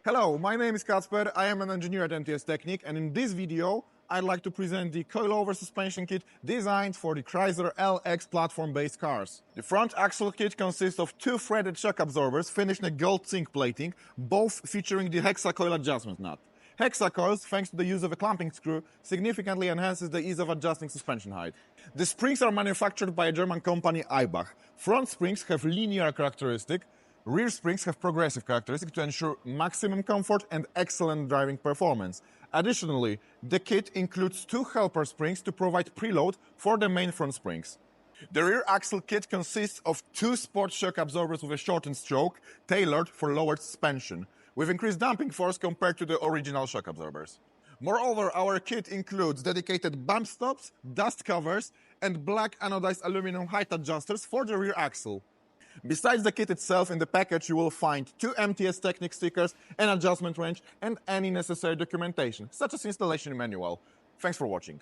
Hello, my name is Kacper, I am an engineer at MTS Technik, and in this video I'd like to present the Coilover suspension kit designed for the Chrysler LX platform-based cars. The front axle kit consists of two threaded shock absorbers finished in a gold zinc plating, both featuring the hexacoil adjustment nut. Hexacoils, thanks to the use of a clamping screw, significantly enhances the ease of adjusting suspension height. The springs are manufactured by a German company eibach. Front springs have linear characteristic. Rear springs have progressive characteristics to ensure maximum comfort and excellent driving performance. Additionally, the kit includes two helper springs to provide preload for the main front springs. The rear axle kit consists of two sport shock absorbers with a shortened stroke, tailored for lowered suspension, with increased damping force compared to the original shock absorbers. Moreover, our kit includes dedicated bump stops, dust covers, and black anodized aluminum height adjusters for the rear axle. Besides the kit itself, in the package you will find two MTS Technik stickers, an adjustment wrench, and any necessary documentation, such as installation manual. Thanks for watching.